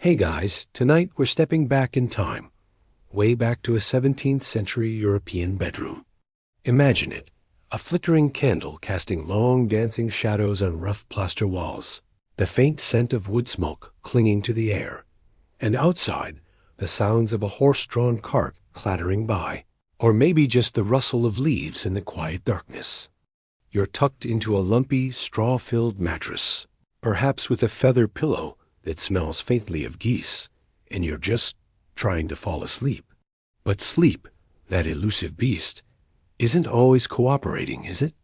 Hey guys, tonight we're stepping back in time, way back to a 17th century European bedroom. Imagine it, a flickering candle casting long dancing shadows on rough plaster walls, the faint scent of wood smoke clinging to the air, and outside, the sounds of a horse-drawn cart clattering by, or maybe just the rustle of leaves in the quiet darkness. You're tucked into a lumpy, straw-filled mattress, perhaps with a feather pillow that smells faintly of geese, and you're just trying to fall asleep. But sleep, that elusive beast, isn't always cooperating, is it?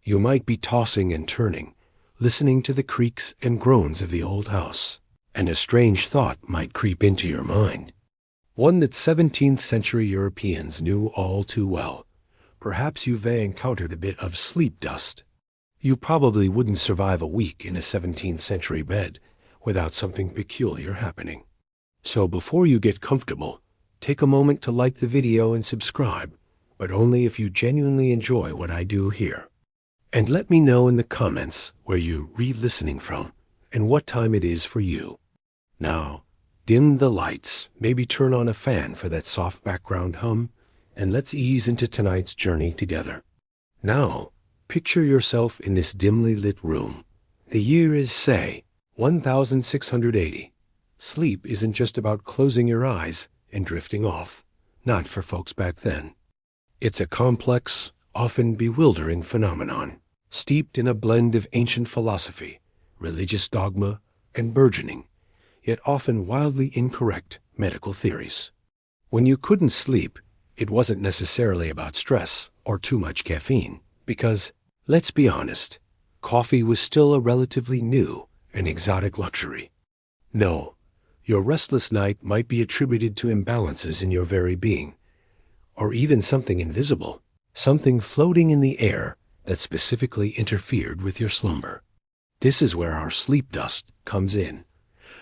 You might be tossing and turning, listening to the creaks and groans of the old house, and a strange thought might creep into your mind. One that 17th century Europeans knew all too well. Perhaps you've encountered a bit of sleep dust. You probably wouldn't survive a week in a 17th century bed without something peculiar happening. So before you get comfortable, take a moment to like the video and subscribe, but only if you genuinely enjoy what I do here. And let me know in the comments where you're re-listening from and what time it is for you. Now, dim the lights, maybe turn on a fan for that soft background hum, and let's ease into tonight's journey together. Now, picture yourself in this dimly lit room. The year is, say, 1680. Sleep isn't just about closing your eyes and drifting off, not for folks back then. It's a complex, often bewildering phenomenon, steeped in a blend of ancient philosophy, religious dogma, and burgeoning, yet often wildly incorrect medical theories. When you couldn't sleep, it wasn't necessarily about stress or too much caffeine, because, let's be honest, coffee was still a relatively new and exotic luxury. No, your restless night might be attributed to imbalances in your very being, or even something invisible, something floating in the air that specifically interfered with your slumber. This is where our sleep dust comes in,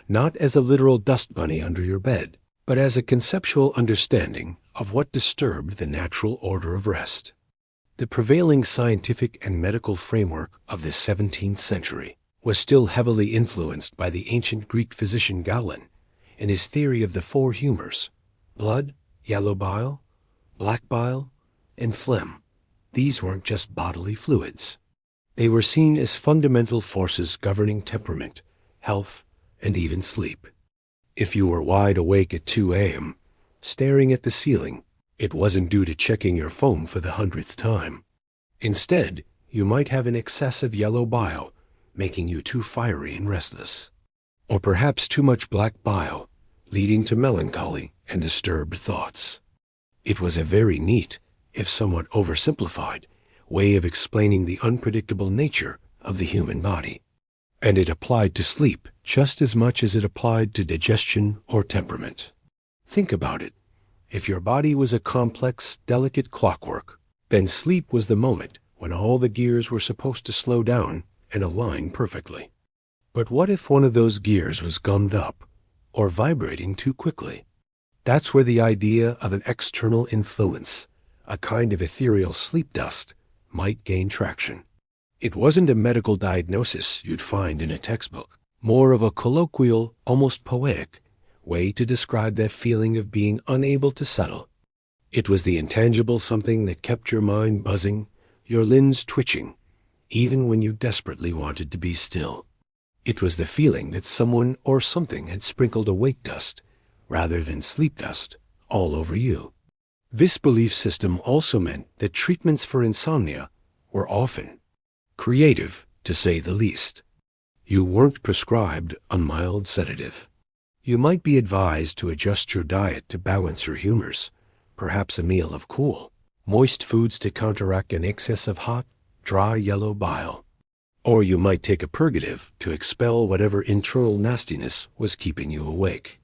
not as a literal dust bunny under your bed, but as a conceptual understanding of what disturbed the natural order of rest. The prevailing scientific and medical framework of the 17th century was still heavily influenced by the ancient Greek physician Galen and his theory of the four humors: blood, yellow bile, black bile, and phlegm. These weren't just bodily fluids. They were seen as fundamental forces governing temperament, health, and even sleep. If you were wide awake at 2 a.m., staring at the ceiling, it wasn't due to checking your phone for the 100th time. Instead, you might have an excess of yellow bile, making you too fiery and restless. Or perhaps too much black bile, leading to melancholy and disturbed thoughts. It was a very neat, if somewhat oversimplified, way of explaining the unpredictable nature of the human body. And it applied to sleep just as much as it applied to digestion or temperament. Think about it. If your body was a complex, delicate clockwork, then sleep was the moment when all the gears were supposed to slow down and align perfectly. But what if one of those gears was gummed up or vibrating too quickly? That's where the idea of an external influence, a kind of ethereal sleep dust, might gain traction. It wasn't a medical diagnosis you'd find in a textbook, more of a colloquial, almost poetic, way to describe that feeling of being unable to settle. It was the intangible something that kept your mind buzzing, your limbs twitching, even when you desperately wanted to be still. It was the feeling that someone or something had sprinkled awake dust, rather than sleep dust, all over you. This belief system also meant that treatments for insomnia were often creative, to say the least. You weren't prescribed a mild sedative. You might be advised to adjust your diet to balance your humors, perhaps a meal of cool, moist foods to counteract an excess of hot, dry yellow bile. Or you might take a purgative to expel whatever internal nastiness was keeping you awake.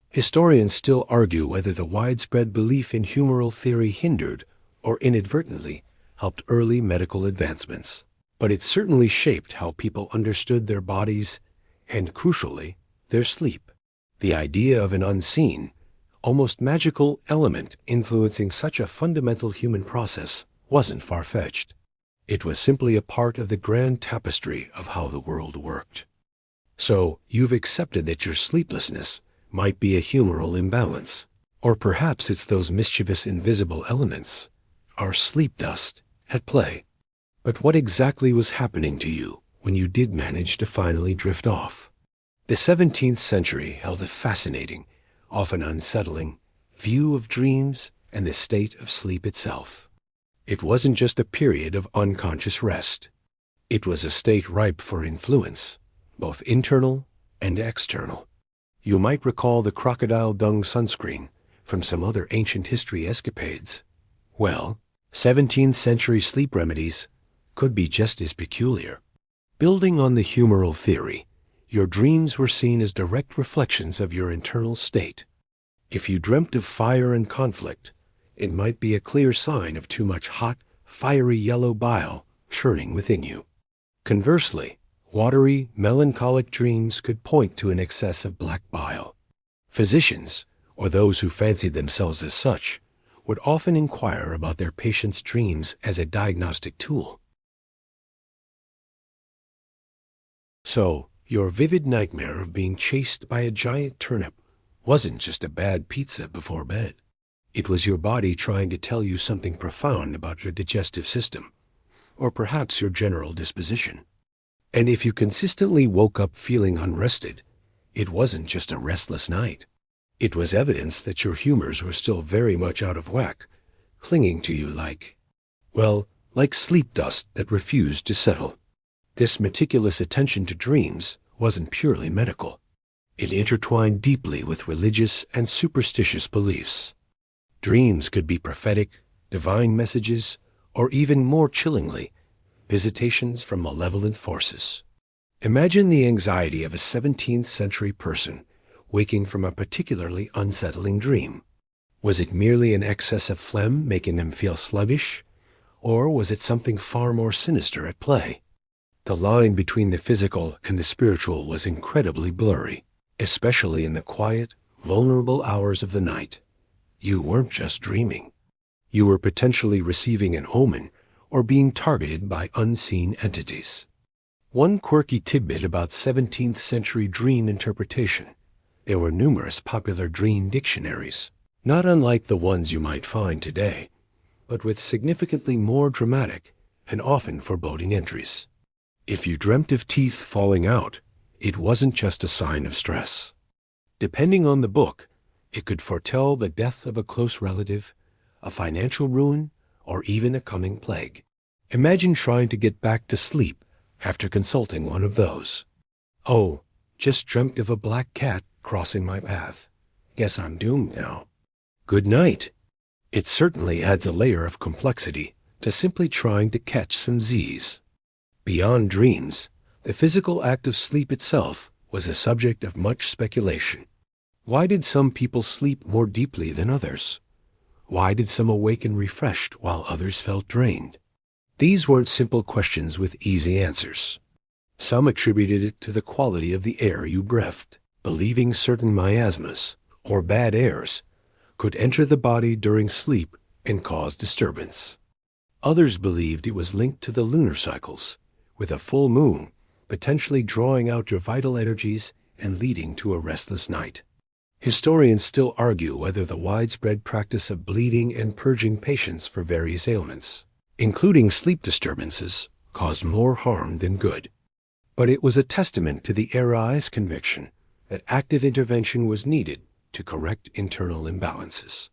Historians still argue whether the widespread belief in humoral theory hindered or inadvertently helped early medical advancements. But it certainly shaped how people understood their bodies and, crucially, their sleep. The idea of an unseen, almost magical element influencing such a fundamental human process wasn't far-fetched. It was simply a part of the grand tapestry of how the world worked. So you've accepted that your sleeplessness might be a humoral imbalance. Or perhaps it's those mischievous invisible elements, our sleep dust, at play. But what exactly was happening to you when you did manage to finally drift off? The 17th century held a fascinating, often unsettling, view of dreams and the state of sleep itself. It wasn't just a period of unconscious rest. It was a state ripe for influence, both internal and external. You might recall the crocodile dung sunscreen from some other ancient history escapades. Well, 17th century sleep remedies could be just as peculiar. Building on the humoral theory, your dreams were seen as direct reflections of your internal state. If you dreamt of fire and conflict, it might be a clear sign of too much hot, fiery yellow bile churning within you. Conversely, watery, melancholic dreams could point to an excess of black bile. Physicians, or those who fancied themselves as such, would often inquire about their patients' dreams as a diagnostic tool. So, your vivid nightmare of being chased by a giant turnip wasn't just a bad pizza before bed. It was your body trying to tell you something profound about your digestive system, or perhaps your general disposition. And if you consistently woke up feeling unrested, it wasn't just a restless night. It was evidence that your humors were still very much out of whack, clinging to you like sleep dust that refused to settle. This meticulous attention to dreams wasn't purely medical. It intertwined deeply with religious and superstitious beliefs. Dreams could be prophetic, divine messages, or even more chillingly, visitations from malevolent forces. Imagine the anxiety of a 17th century person waking from a particularly unsettling dream. Was it merely an excess of phlegm making them feel sluggish, or was it something far more sinister at play? The line between the physical and the spiritual was incredibly blurry, especially in the quiet, vulnerable hours of the night. You weren't just dreaming. You were potentially receiving an omen or being targeted by unseen entities. One quirky tidbit about 17th century dream interpretation: there were numerous popular dream dictionaries, not unlike the ones you might find today, but with significantly more dramatic and often foreboding entries. If you dreamt of teeth falling out, it wasn't just a sign of stress. Depending on the book, it could foretell the death of a close relative, a financial ruin, or even a coming plague. Imagine trying to get back to sleep after consulting one of those. Oh, just dreamt of a black cat crossing my path. Guess I'm doomed now. Good night. It certainly adds a layer of complexity to simply trying to catch some Z's. Beyond dreams, the physical act of sleep itself was a subject of much speculation. Why did some people sleep more deeply than others? Why did some awaken refreshed while others felt drained? These weren't simple questions with easy answers. Some attributed it to the quality of the air you breathed, believing certain miasmas, or bad airs, could enter the body during sleep and cause disturbance. Others believed it was linked to the lunar cycles, with a full moon potentially drawing out your vital energies and leading to a restless night. Historians still argue whether the widespread practice of bleeding and purging patients for various ailments, including sleep disturbances, caused more harm than good. But it was a testament to the era's conviction that active intervention was needed to correct internal imbalances.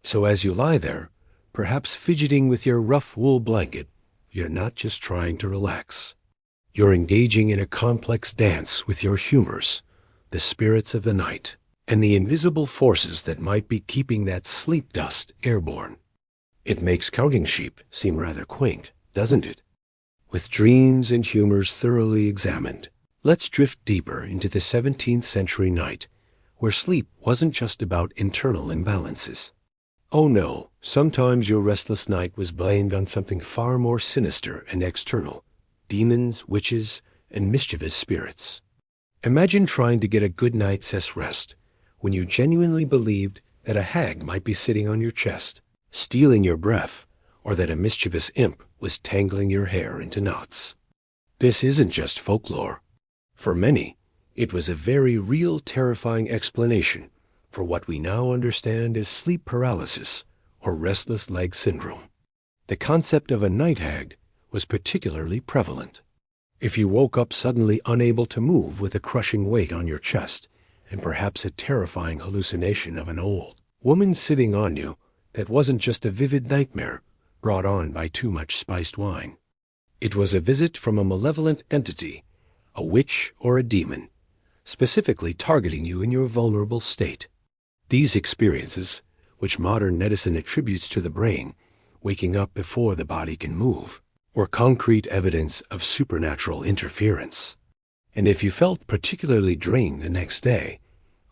So as you lie there, perhaps fidgeting with your rough wool blanket, you're not just trying to relax. You're engaging in a complex dance with your humors, the spirits of the night, and the invisible forces that might be keeping that sleep dust airborne. It makes counting sheep seem rather quaint, doesn't it? With dreams and humors thoroughly examined, let's drift deeper into the 17th century night, where sleep wasn't just about internal imbalances. Oh no, sometimes your restless night was blamed on something far more sinister and external: demons, witches, and mischievous spirits. Imagine trying to get a good night's rest when you genuinely believed that a hag might be sitting on your chest, stealing your breath, or that a mischievous imp was tangling your hair into knots. This isn't just folklore. For many, It was a very real, terrifying explanation for what we now understand as sleep paralysis or restless leg syndrome. The concept of a night hag was particularly prevalent. If you woke up suddenly unable to move with a crushing weight on your chest and perhaps a terrifying hallucination of an old woman sitting on you, that wasn't just a vivid nightmare brought on by too much spiced wine. It was a visit from a malevolent entity, a witch or a demon, specifically targeting you in your vulnerable state. These experiences, which modern medicine attributes to the brain, waking up before the body can move, were concrete evidence of supernatural interference. And if you felt particularly drained the next day,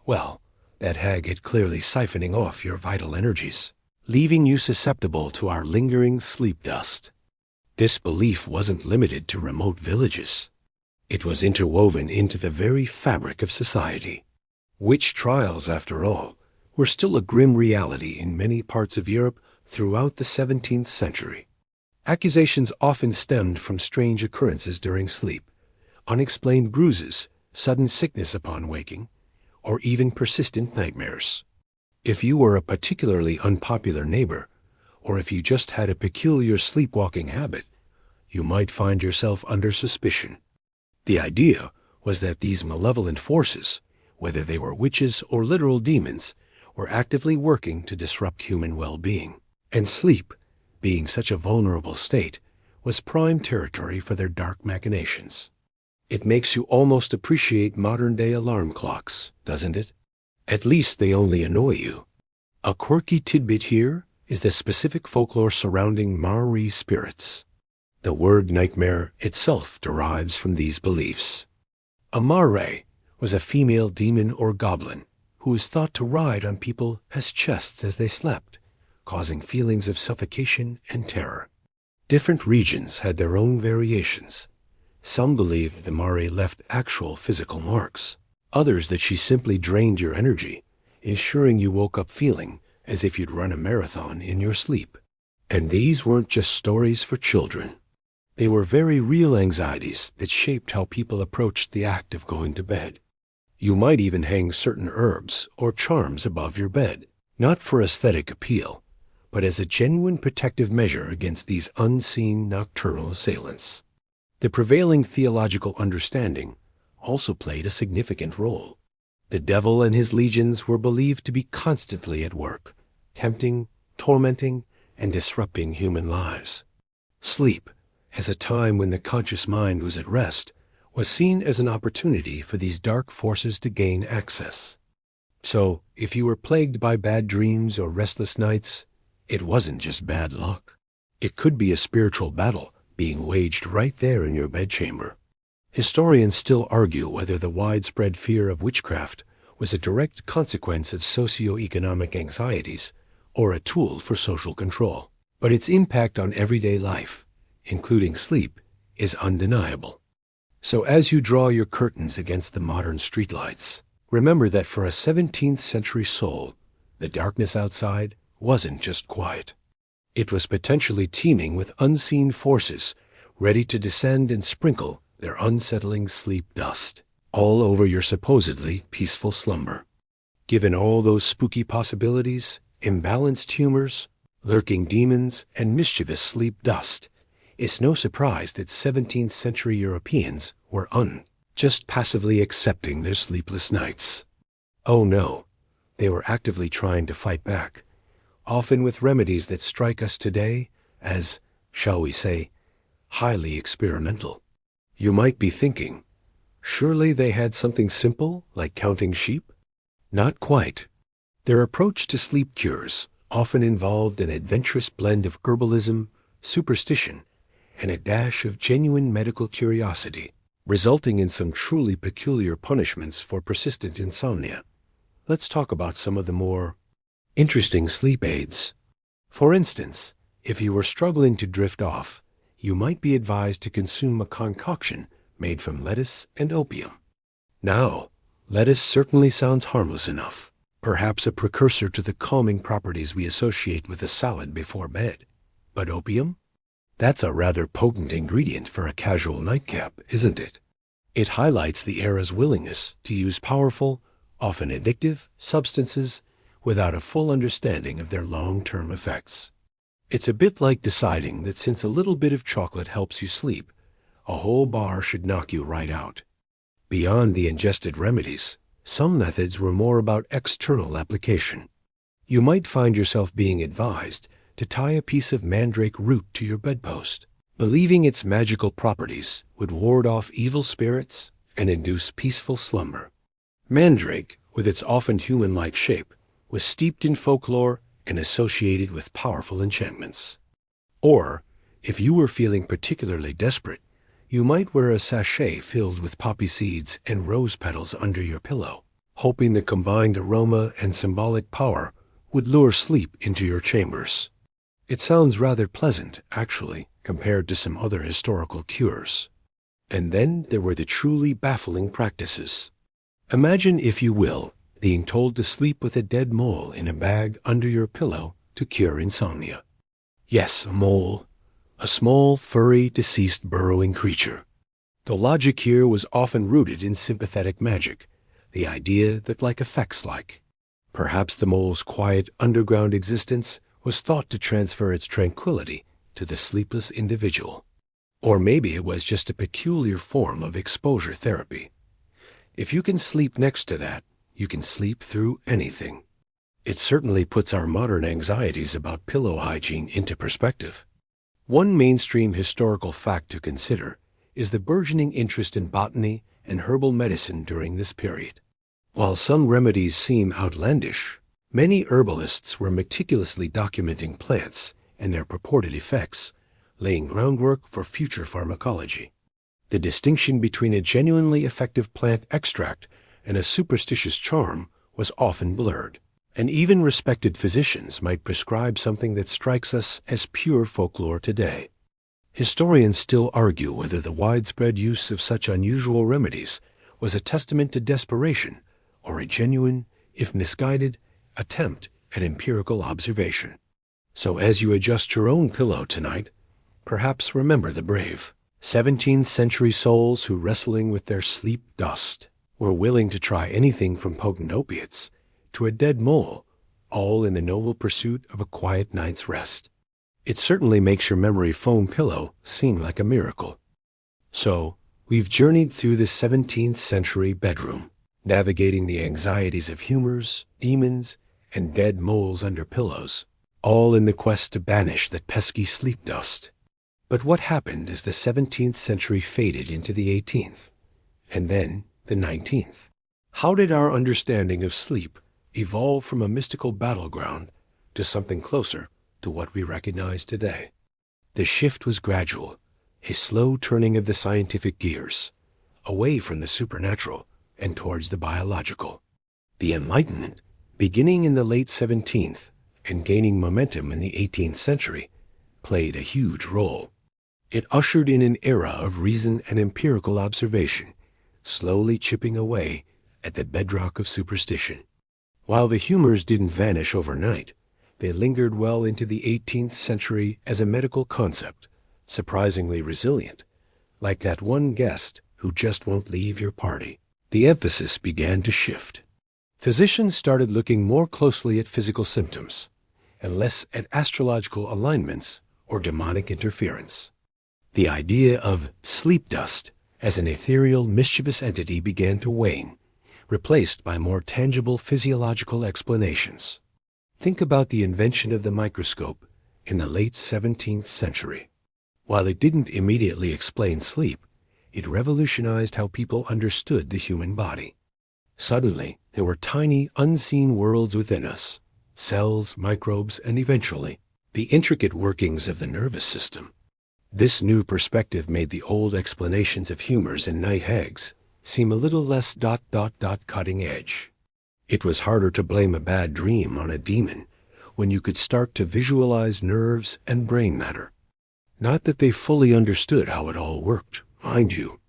well, that hag had clearly siphoning off your vital energies, leaving you susceptible to our lingering sleep dust. This belief wasn't limited to remote villages. It was interwoven into the very fabric of society. Witch trials, after all, were still a grim reality in many parts of Europe throughout the 17th century. Accusations often stemmed from strange occurrences during sleep, unexplained bruises, sudden sickness upon waking, or even persistent nightmares. If you were a particularly unpopular neighbor, or if you just had a peculiar sleepwalking habit, you might find yourself under suspicion. The idea was that these malevolent forces, whether they were witches or literal demons, were actively working to disrupt human well-being. And sleep, being such a vulnerable state, was prime territory for their dark machinations. It makes you almost appreciate modern-day alarm clocks, doesn't it? At least they only annoy you. A quirky tidbit here is the specific folklore surrounding Maori spirits. The word nightmare itself derives from these beliefs. A mare was a female demon or goblin who was thought to ride on people as chests as they slept, causing feelings of suffocation and terror. Different regions had their own variations. Some believed the mare left actual physical marks, others that she simply drained your energy, ensuring you woke up feeling as if you'd run a marathon in your sleep. And these weren't just stories for children. They were very real anxieties that shaped how people approached the act of going to bed. You might even hang certain herbs or charms above your bed, not for aesthetic appeal, but as a genuine protective measure against these unseen nocturnal assailants. The prevailing theological understanding also played a significant role. The devil and his legions were believed to be constantly at work, tempting, tormenting, and disrupting human lives. Sleep, as a time when the conscious mind was at rest, was seen as an opportunity for these dark forces to gain access. So, if you were plagued by bad dreams or restless nights, it wasn't just bad luck. It could be a spiritual battle being waged right there in your bedchamber. Historians still argue whether the widespread fear of witchcraft was a direct consequence of socio-economic anxieties or a tool for social control. But its impact on everyday life, including sleep, is undeniable. So as you draw your curtains against the modern streetlights, remember that for a 17th century soul, the darkness outside wasn't just quiet. It was potentially teeming with unseen forces ready to descend and sprinkle their unsettling sleep dust all over your supposedly peaceful slumber. Given all those spooky possibilities, imbalanced humors, lurking demons, and mischievous sleep dust, it's no surprise that 17th century Europeans were just passively accepting their sleepless nights. Oh no, they were actively trying to fight back, often with remedies that strike us today as, shall we say, highly experimental. You might be thinking, surely they had something simple like counting sheep? Not quite. Their approach to sleep cures often involved an adventurous blend of herbalism, superstition, and a dash of genuine medical curiosity, resulting in some truly peculiar punishments for persistent insomnia. Let's talk about some of the more interesting sleep aids. For instance, if you were struggling to drift off, you might be advised to consume a concoction made from lettuce and opium. Now, lettuce certainly sounds harmless enough, perhaps a precursor to the calming properties we associate with a salad before bed. But opium? That's a rather potent ingredient for a casual nightcap, isn't it? It highlights the era's willingness to use powerful, often addictive, substances without a full understanding of their long-term effects. It's a bit like deciding that since a little bit of chocolate helps you sleep, a whole bar should knock you right out. Beyond the ingested remedies, some methods were more about external application. You might find yourself being advised to tie a piece of mandrake root to your bedpost, believing its magical properties would ward off evil spirits and induce peaceful slumber. Mandrake, with its often human-like shape, was steeped in folklore and associated with powerful enchantments. Or, if you were feeling particularly desperate, you might wear a sachet filled with poppy seeds and rose petals under your pillow, hoping the combined aroma and symbolic power would lure sleep into your chambers. It sounds rather pleasant, actually, compared to some other historical cures. And then there were the truly baffling practices. Imagine, if you will, being told to sleep with a dead mole in a bag under your pillow to cure insomnia. Yes, a mole. A small, furry, deceased burrowing creature. The logic here was often rooted in sympathetic magic, the idea that like affects like. Perhaps the mole's quiet underground existence was thought to transfer its tranquility to the sleepless individual. Or maybe it was just a peculiar form of exposure therapy. If you can sleep next to that, you can sleep through anything. It certainly puts our modern anxieties about pillow hygiene into perspective. One mainstream historical fact to consider is the burgeoning interest in botany and herbal medicine during this period. While some remedies seem outlandish, many herbalists were meticulously documenting plants and their purported effects, laying groundwork for future pharmacology. The distinction between a genuinely effective plant extract and a superstitious charm was often blurred, and even respected physicians might prescribe something that strikes us as pure folklore today. Historians still argue whether the widespread use of such unusual remedies was a testament to desperation or a genuine, if misguided, attempt at empirical observation. So as you adjust your own pillow tonight, perhaps remember the brave 17th-century souls who, wrestling with their sleep dust, were willing to try anything from potent opiates to a dead mole, all in the noble pursuit of a quiet night's rest. It certainly makes your memory foam pillow seem like a miracle. So, we've journeyed through the 17th century bedroom, navigating the anxieties of humors, demons, and dead moles under pillows, all in the quest to banish that pesky sleep dust. But what happened as the 17th century faded into the 18th, and then the 19th? How did our understanding of sleep evolve from a mystical battleground to something closer to what we recognize today? The shift was gradual, a slow turning of the scientific gears, away from the supernatural and towards the biological. The Enlightenment, beginning in the late 17th and gaining momentum in the 18th century, played a huge role. It ushered in an era of reason and empirical observation, slowly chipping away at the bedrock of superstition. While the humors didn't vanish overnight, they lingered well into the 18th century as a medical concept, surprisingly resilient, like that one guest who just won't leave your party. The emphasis began to shift. Physicians started looking more closely at physical symptoms, and less at astrological alignments or demonic interference. The idea of sleep dust as an ethereal, mischievous entity began to wane, replaced by more tangible physiological explanations. Think about the invention of the microscope in the late 17th century. While it didn't immediately explain sleep, it revolutionized how people understood the human body. Suddenly, there were tiny, unseen worlds within us, cells, microbes, and eventually, the intricate workings of the nervous system. This new perspective made the old explanations of humors and night hags seem a little less cutting edge. It was harder to blame a bad dream on a demon when you could start to visualize nerves and brain matter. Not that they fully understood how it all worked, mind you.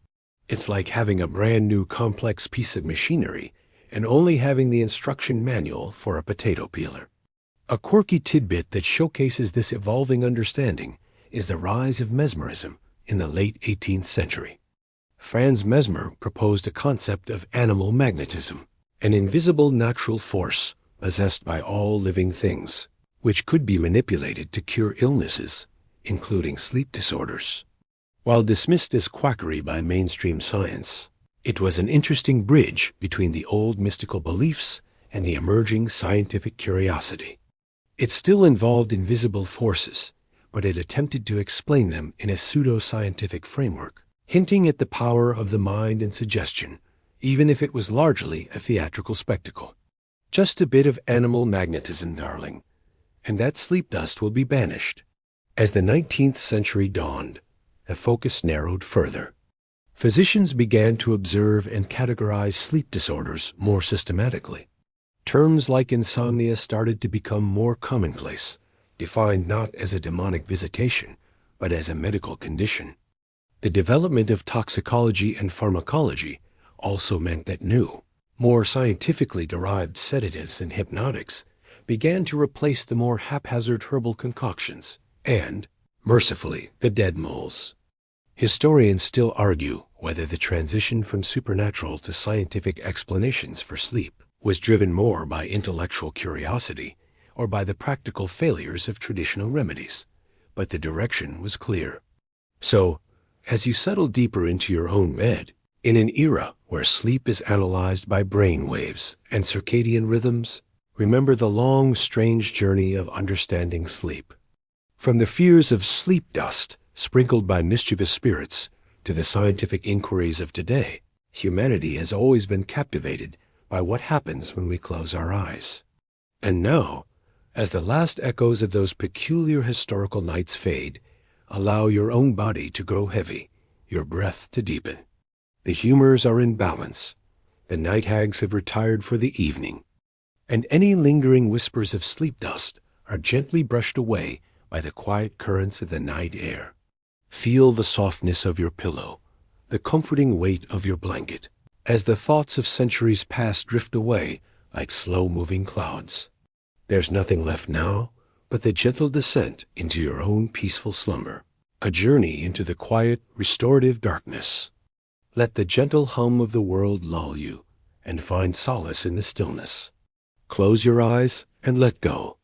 It's like having a brand new complex piece of machinery and only having the instruction manual for a potato peeler. A quirky tidbit that showcases this evolving understanding is the rise of mesmerism in the late 18th century. Franz Mesmer proposed a concept of animal magnetism, an invisible natural force possessed by all living things, which could be manipulated to cure illnesses, including sleep disorders. While dismissed as quackery by mainstream science, it was an interesting bridge between the old mystical beliefs and the emerging scientific curiosity. It still involved invisible forces, but it attempted to explain them in a pseudo-scientific framework, hinting at the power of the mind and suggestion, even if it was largely a theatrical spectacle. Just a bit of animal magnetism, darling, and that sleep dust will be banished. As the 19th century dawned, the focus narrowed further. Physicians began to observe and categorize sleep disorders more systematically. Terms like insomnia started to become more commonplace, defined not as a demonic visitation, but as a medical condition. The development of toxicology and pharmacology also meant that new, more scientifically derived sedatives and hypnotics began to replace the more haphazard herbal concoctions and, mercifully, the dead moles. Historians still argue whether the transition from supernatural to scientific explanations for sleep was driven more by intellectual curiosity or by the practical failures of traditional remedies, but the direction was clear. So, as you settle deeper into your own bed, in an era where sleep is analyzed by brain waves and circadian rhythms, remember the long, strange journey of understanding sleep. From the fears of sleep dust sprinkled by mischievous spirits to the scientific inquiries of today, humanity has always been captivated by what happens when we close our eyes. And now, as the last echoes of those peculiar historical nights fade, allow your own body to grow heavy, your breath to deepen. The humors are in balance, the night hags have retired for the evening, and any lingering whispers of sleep dust are gently brushed away by the quiet currents of the night air. Feel the softness of your pillow, the comforting weight of your blanket, as the thoughts of centuries past drift away like slow-moving clouds. There's nothing left now but the gentle descent into your own peaceful slumber, a journey into the quiet, restorative darkness. Let the gentle hum of the world lull you, and find solace in the stillness. Close your eyes and let go.